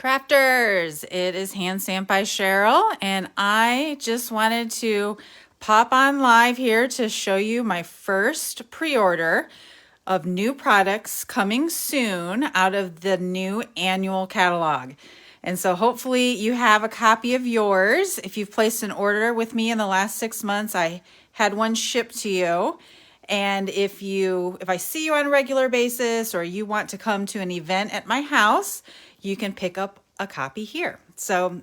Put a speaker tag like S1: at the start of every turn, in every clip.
S1: Crafters, it is Hand Stamped by Cheryl, and I just wanted to pop on live here to show you my first pre-order of new products coming soon out of the new annual catalog. And so hopefully you have a copy of yours. If you've placed an order with me in the last 6 months, I had one shipped to you. And if I see you on a regular basis or you want to come to an event at my house, you can pick up a copy here. So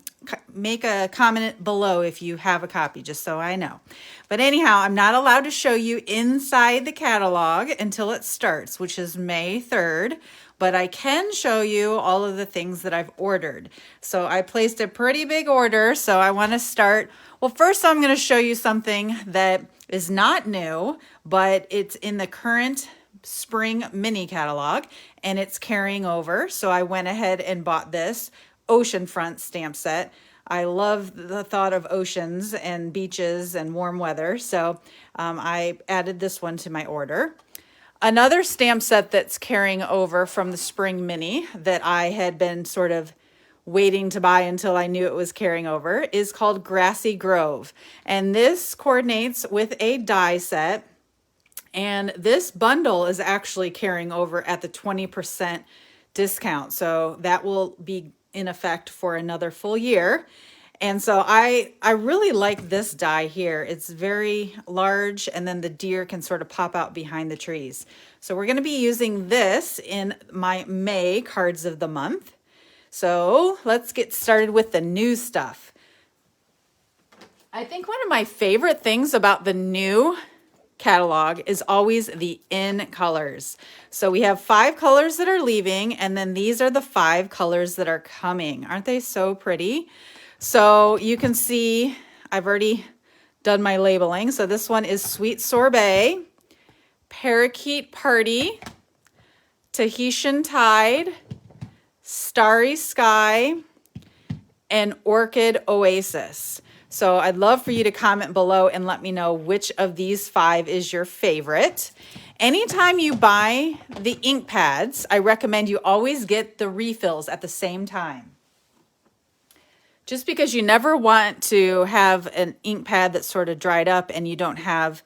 S1: make a comment below if you have a copy, just so I know. But anyhow, I'm not allowed to show you inside the catalog until it starts, which is May 3rd. But I can show you all of the things that I've ordered. So I placed a pretty big order, so I want to start. Well, first I'm going to show you something that is not new, but it's in the current spring mini catalog and it's carrying over. So I went ahead and bought this oceanfront stamp set. I love the thought of oceans and beaches and warm weather. So I added this one to my order. Another stamp set that's carrying over from the spring mini that I had been sort of waiting to buy until I knew it was carrying over is called Grassy Grove. And this coordinates with a die set. And this bundle is actually carrying over at the 20% discount. So that will be in effect for another full year. And so I really like this die here. It's very large, and then the deer can sort of pop out behind the trees. So we're going to be using this in my May cards of the month. So let's get started with the new stuff. I think one of my favorite things about the new catalog is always the in colors. So we have 5 colors that are leaving, and then these are the 5 colors that are coming. Aren't they so pretty? So you can see I've already done my labeling. So this one is Sweet Sorbet, Parakeet Party, Tahitian Tide, Starry Sky, and Orchid Oasis. So I'd love for you to comment below and let me know which of these 5 is your favorite. Anytime you buy the ink pads, I recommend you always get the refills at the same time. Just because you never want to have an ink pad that's sort of dried up and you don't have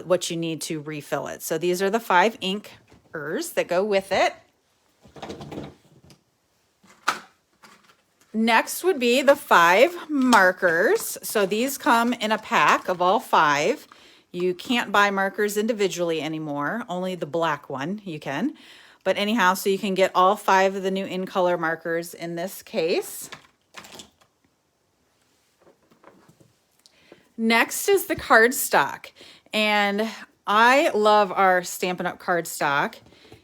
S1: what you need to refill it. So these are the 5 inkers that go with it. Next would be the 5 markers. So these come in a pack of all 5. You can't buy markers individually anymore, only the black one you can. But anyhow, so you can get all 5 of the new in color markers in this case. Next is the cardstock. And I love our Stampin' Up! Cardstock,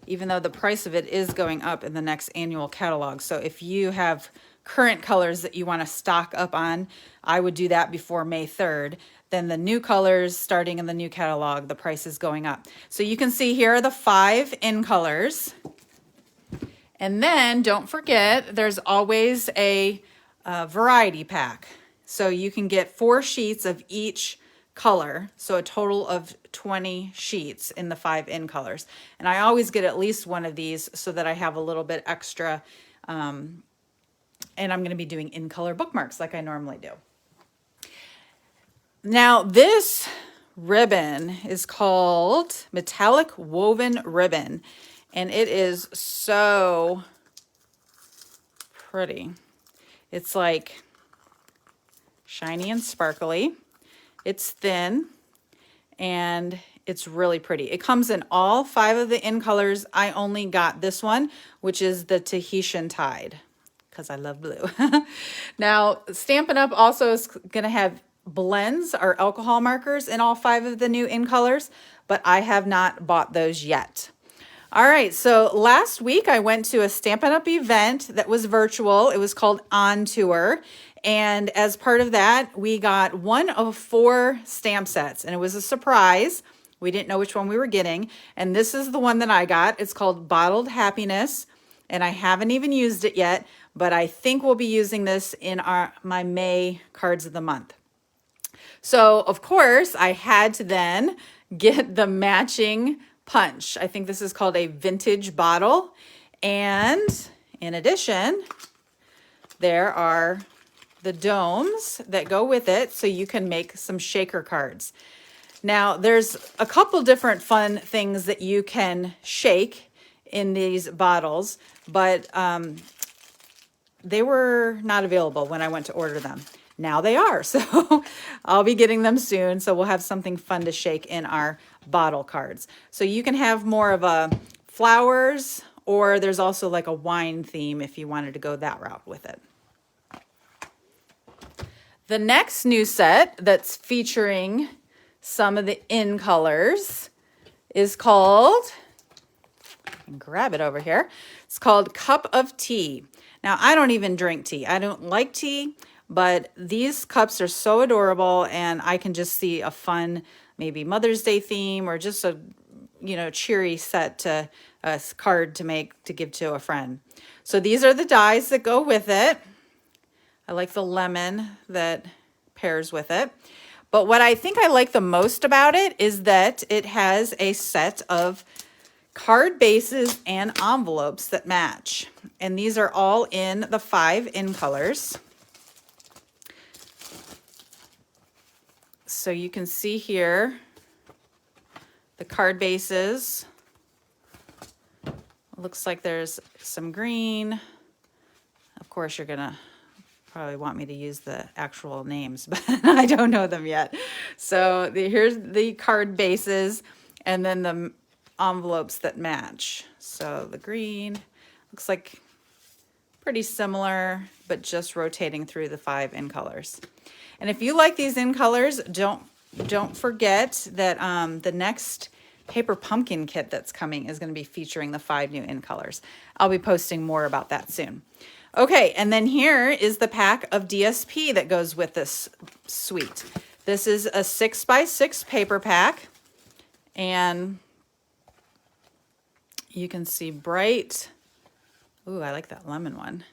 S1: even though the price of it is going up in the next annual catalog. So if you have current colors that you want to stock up on, I would do that before May 3rd. Then the new colors starting in the new catalog, the price is going up. So you can see here are the 5 in colors. And then don't forget, there's always a variety pack. So you can get 4 sheets of each color, so a total of 20 sheets in the 5 in colors. And I always get at least one of these so that I have a little bit extra. And I'm going to be doing in color bookmarks like I normally do. Now this ribbon is called Metallic Woven Ribbon, and it is so pretty. It's like shiny and sparkly. It's thin and it's really pretty. It comes in all 5 of the in colors. I only got this one, which is the Tahitian Tide, because I love blue. Now, Stampin' Up! Also is going to have blends or alcohol markers in all 5 of the new in colors, but I have not bought those yet. All right, so last week I went to a Stampin' Up! Event that was virtual. It was called On Tour. And as part of that, we got 1 of 4 stamp sets, and it was a surprise. We didn't know which one we were getting. And this is the one that I got. It's called Bottled Happiness, and I haven't even used it yet, but I think we'll be using this in my May cards of the month. So, of course, I had to then get the matching punch. I think this is called a vintage bottle. And in addition, there are the domes that go with it, so you can make some shaker cards. Now, there's a couple different fun things that you can shake in these bottles, but they were not available when I went to order them. Now they are, so I'll be getting them soon, so we'll have something fun to shake in our bottle cards. So you can have more of a flowers, or there's also like a wine theme if you wanted to go that route with it. The next new set that's featuring some of the in colors is called, grab it over here, it's called Cup of Tea. Now, I don't even drink tea. I don't like tea, but these cups are so adorable, and I can just see a fun, maybe Mother's Day theme, or just a, cheery set to a card to make to give to a friend. So these are the dies that go with it. I like the lemon that pairs with it. But what I think I like the most about it is that it has a set of card bases and envelopes that match. And these are all in the 5 in colors. So you can see here the card bases. It looks like there's some green. Of course, you're gonna probably want me to use the actual names, but I don't know them yet. So here's the card bases, and then the envelopes that match. So the green looks like pretty similar, but just rotating through the 5 in colors. And if you like these in colors, don't forget that the next paper pumpkin kit that's coming is going to be featuring the 5 new in colors. I'll be posting more about that soon. Okay, and then here is the pack of DSP that goes with this suite. This is a 6x6 paper pack, and you can see bright, ooh, I like that lemon one,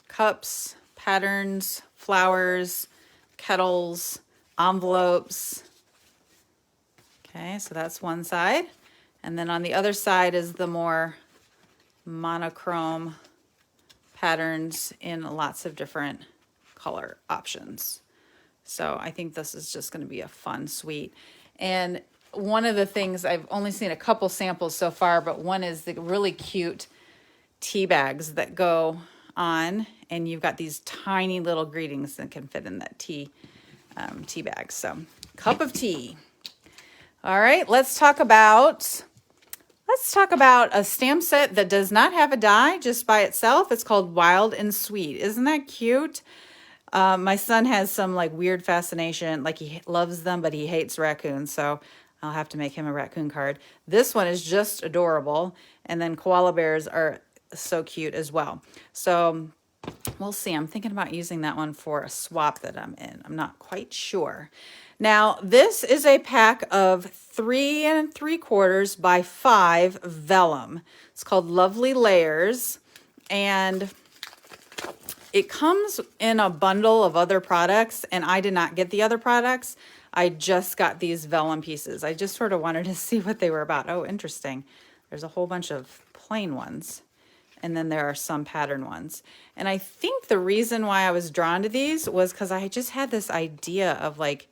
S1: cups, patterns, flowers, kettles, envelopes. Okay, so that's one side. And then on the other side is the more monochrome patterns in lots of different color options. So I think this is just going to be a fun suite. And one of the things, I've only seen a couple samples so far, but one is the really cute tea bags that go on, and you've got these tiny little greetings that can fit in that tea bag. So cup of tea. All right, let's talk about a stamp set that does not have a die, just by itself. It's called Wild and Sweet. Isn't that cute? My son has some like weird fascination, like he loves them, but he hates raccoons. So I'll have to make him a raccoon card. This one is just adorable. And then koala bears are so cute as well. So we'll see. I'm thinking about using that one for a swap that I'm in. I'm not quite sure. Now, this is a pack of 3 3/4 by 5 vellum. It's called Lovely Layers, and it comes in a bundle of other products, and I did not get the other products. I just got these vellum pieces. I just sort of wanted to see what they were about. Oh, interesting. There's a whole bunch of plain ones, and then there are some pattern ones. And I think the reason why I was drawn to these was because I just had this idea of like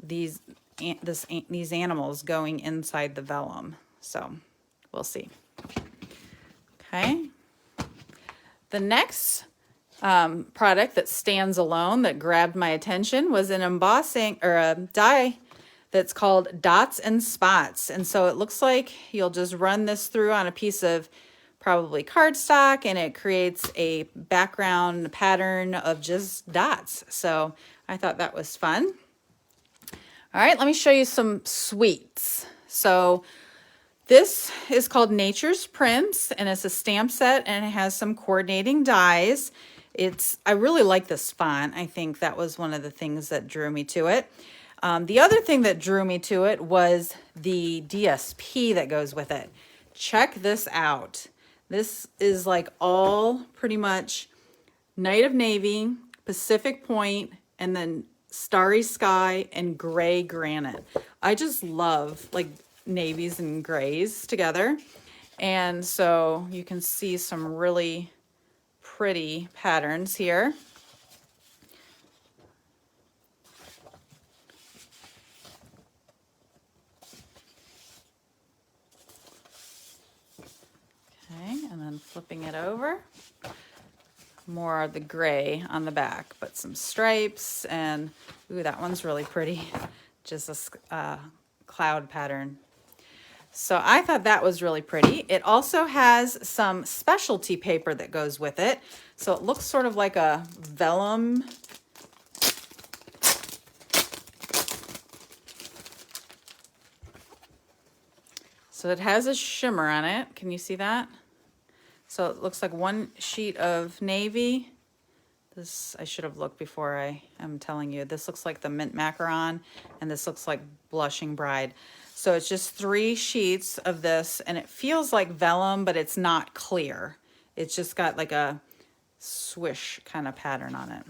S1: these animals going inside the vellum. So we'll see. Okay. The next product that stands alone that grabbed my attention was an embossing or a die that's called Dots and Spots. And so it looks like you'll just run this through on a piece of probably cardstock, and it creates a background pattern of just dots. So I thought that was fun. All right, let me show you some sweets. So this is called Nature's Prints, and it's a stamp set, and it has some coordinating dies. I really like this font. I think that was one of the things that drew me to it. The other thing that drew me to it was the DSP that goes with it. Check this out. This is like all pretty much Night of Navy, Pacific Point, and then Starry Sky and Gray Granite. I just love like navies and grays together. And so you can see some really pretty patterns here. Okay, and then flipping it over. More of the gray on the back, but some stripes, and ooh, that one's really pretty. Just a cloud pattern. So I thought that was really pretty. It also has some specialty paper that goes with it. So it looks sort of like a vellum. So it has a shimmer on it. Can you see that? So it looks like one sheet of navy. This, I should have looked before I am telling you. This looks like the mint macaron, and this looks like blushing bride. So it's just 3 sheets of this, and it feels like vellum, but it's not clear. It's just got like a swish kind of pattern on it.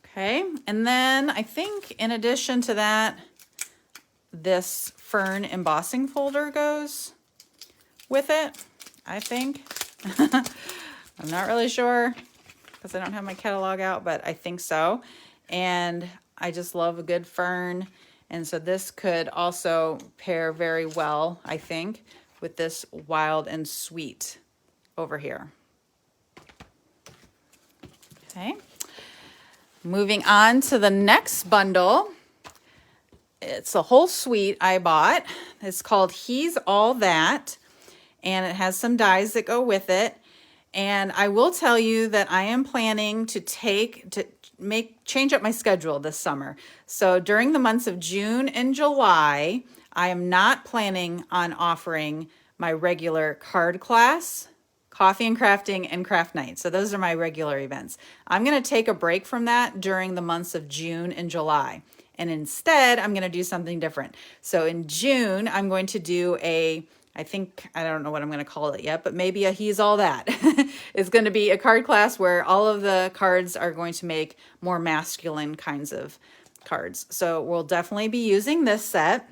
S1: Okay, and then I think in addition to that, this fern embossing folder goes with it, I think. I'm not really sure because I don't have my catalog out, but I think so. And I just love a good fern. And so this could also pair very well, I think, with this wild and sweet over here. Okay. Moving on to the next bundle. It's a whole suite I bought. It's called He's All That, and it has some dies that go with it. And I will tell you that I am planning to change up my schedule this summer. So during the months of June and July, I am not planning on offering my regular card class, coffee and crafting, and craft night. So those are my regular events. I'm going to take a break from that during the months of June and July. And instead, I'm going to do something different. So in June, I'm going to do I don't know what I'm going to call it yet, but maybe a He's All That. It's going to be a card class where all of the cards are going to make more masculine kinds of cards. So we'll definitely be using this set.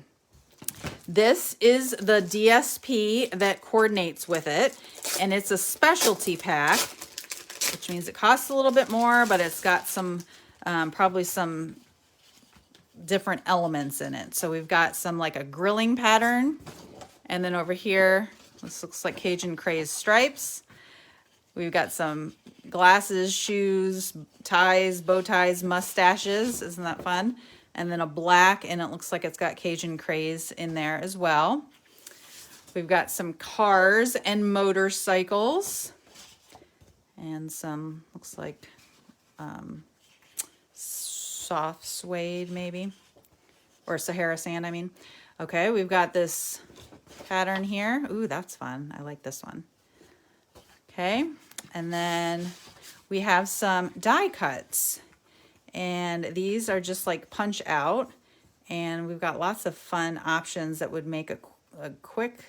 S1: This is the DSP that coordinates with it, and it's a specialty pack, which means it costs a little bit more, but it's got some, probably some different elements in it. So we've got some like a grilling pattern. And then over here, this looks like Cajun Craze stripes. We've got some glasses, shoes, ties, bow ties, mustaches. Isn't that fun? And then a black, and it looks like it's got Cajun Craze in there as well. We've got some cars and motorcycles. And some, looks like soft suede maybe. Or Sahara sand, I mean. Okay, we've got this pattern here. Ooh, that's fun. I like this one. Okay, and then we have some die cuts, and these are just like punch out, and we've got lots of fun options that would make a quick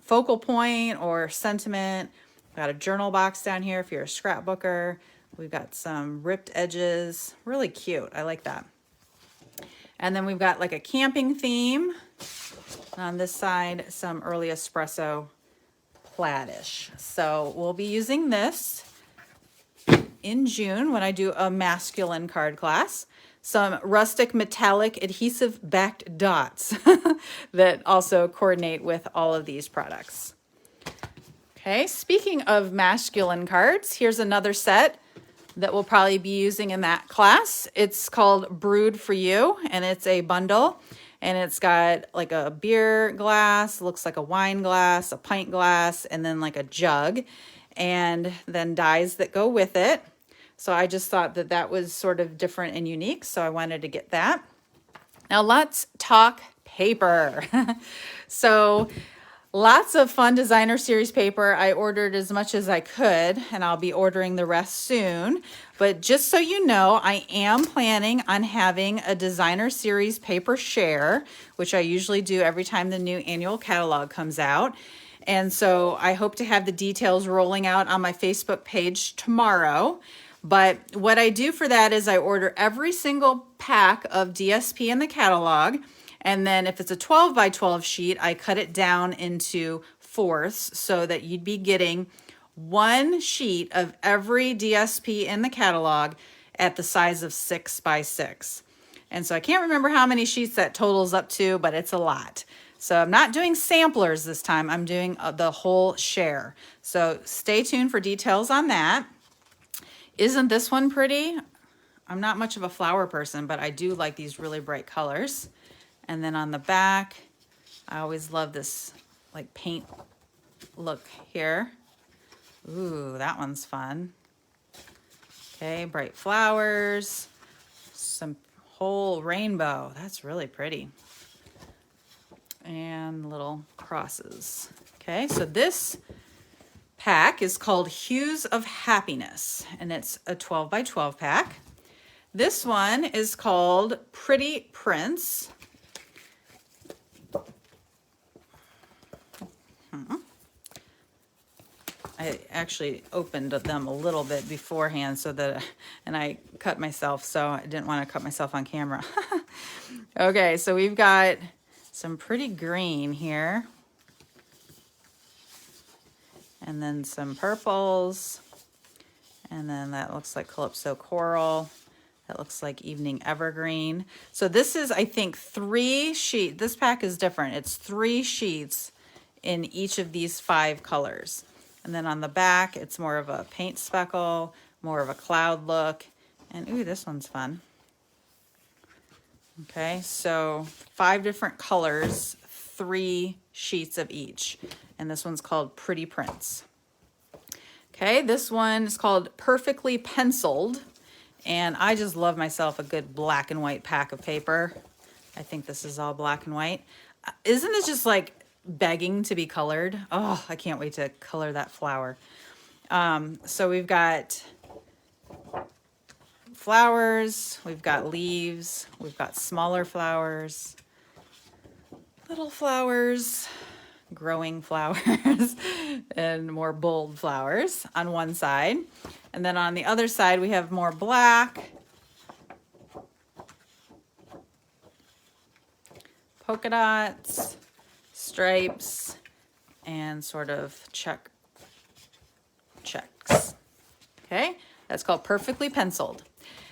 S1: focal point or sentiment. We've got a journal box down here if you're a scrapbooker. We've got some ripped edges, really cute. I like that. And then we've got like a camping theme. On this side, some early espresso plaidish. So we'll be using this in June when I do a masculine card class. Some rustic metallic adhesive backed dots that also coordinate with all of these products. Okay, speaking of masculine cards, here's another set that we'll probably be using in that class. It's called Brewed for You, and it's a bundle. And it's got like a beer glass, looks like a wine glass, a pint glass, and then like a jug, and then dies that go with it. So I just thought that that was sort of different and unique, so I wanted to get that. Now let's talk paper. So lots of fun designer series paper. I ordered as much as I could, and I'll be ordering the rest soon. But just so you know, I am planning on having a designer series paper share, which I usually do every time the new annual catalog comes out. And so I hope to have the details rolling out on my Facebook page tomorrow. But what I do for that is I order every single pack of DSP in the catalog. And then if it's a 12 by 12 sheet, I cut it down into fourths so that you'd be getting one sheet of every DSP in the catalog at the size of 6 by 6. And so I can't remember how many sheets that totals up to, but it's a lot. So I'm not doing samplers this time. I'm doing the whole share. So stay tuned for details on that. Isn't this one pretty? I'm not much of a flower person, but I do like these really bright colors. And then on the back, I always love this like paint look here. Ooh, that one's fun. Okay, bright flowers, some whole rainbow. That's really pretty. And little crosses. Okay, so this pack is called Hues of Happiness, and it's a 12 by 12 pack. This one is called Pretty Prints. I actually opened them a little bit beforehand and I cut myself, so I didn't want to cut myself on camera. Okay, so we've got some pretty green here. And then some purples. And then that looks like Calypso Coral. That looks like Evening Evergreen. So this is, I think, 3 sheets. This pack is different. It's 3 sheets in each of these 5 colors. And then on the back, it's more of a paint speckle, more of a cloud look. And ooh, this one's fun. Okay, so 5 different colors, 3 sheets of each. And this one's called Pretty Prints. Okay, this one is called Perfectly Penciled. And I just love myself a good black and white pack of paper. I think this is all black and white. Isn't it just like begging to be colored? Oh, I can't wait to color that flower. So we've got flowers, we've got leaves, we've got smaller flowers, little flowers, growing flowers, and more bold flowers on one side. And then on the other side, we have more black, polka dots, stripes, and sort of checks. Okay, that's called Perfectly Penciled.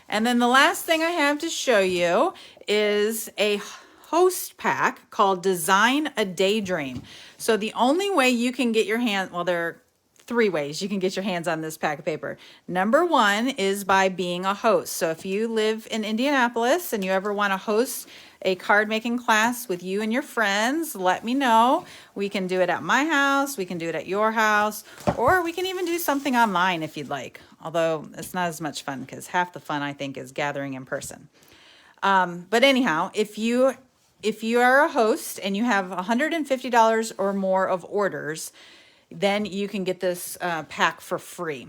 S1: And then the last thing I have to show you is a host pack called Design a Daydream. So the only way you can get your hand, well, there are 3 ways you can get your hands on this pack of paper. Number 1 is by being a host. So if you live in Indianapolis and you ever want to host a card making class with you and your friends, let me know. We can do it at my house, we can do it at your house, or we can even do something online if you'd like. Although it's not as much fun because half the fun, I think, is gathering in person. But anyhow, if you are a host and you have $150 or more of orders, then you can get this pack for free.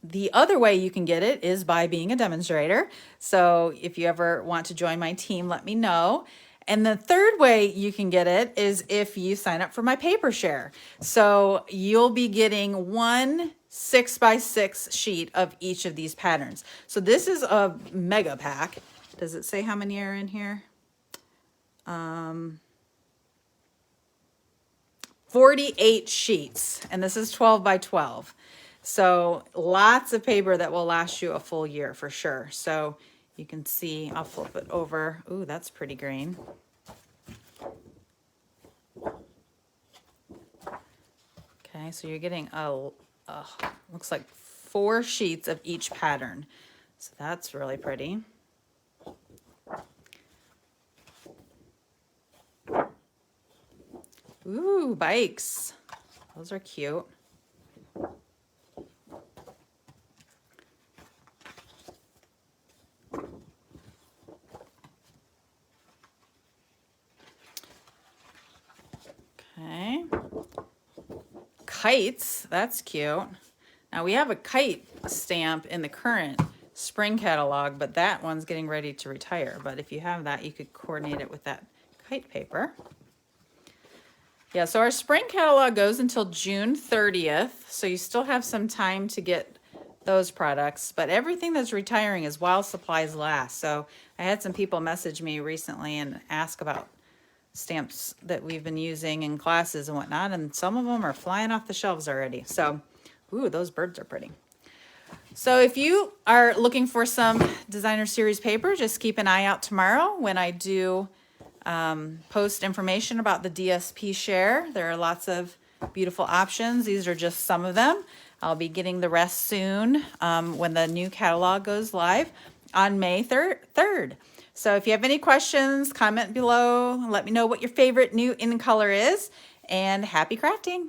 S1: The other way you can get it is by being a demonstrator. So if you ever want to join my team, let me know. And the third way you can get it is if you sign up for my paper share. So you'll be getting 1 6 by 6 sheet of each of these patterns. So this is a mega pack. Does it say how many are in here? 48 sheets, and this is 12 by 12. So lots of paper that will last you a full year for sure. So you can see, I'll flip it over. Ooh, that's pretty green. Okay, so you're getting looks like 4 sheets of each pattern. So that's really pretty. Ooh, bikes. Those are cute. Okay. Kites, that's cute. Now we have a kite stamp in the current spring catalog, but that one's getting ready to retire. But if you have that, you could coordinate it with that kite paper. Yeah, so our spring catalog goes until June 30th, so you still have some time to get those products, but everything that's retiring is while supplies last. So I had some people message me recently and ask about stamps that we've been using in classes and whatnot, and some of them are flying off the shelves already. So Ooh, those birds are pretty. So if you are looking for some designer series paper, just keep an eye out tomorrow when I do post information about the DSP share. There are lots of beautiful options. These are just some of them. I'll be getting the rest soon when the new catalog goes live on May 3rd. So if you have any questions, comment below. Let me know what your favorite new in color is, and happy crafting.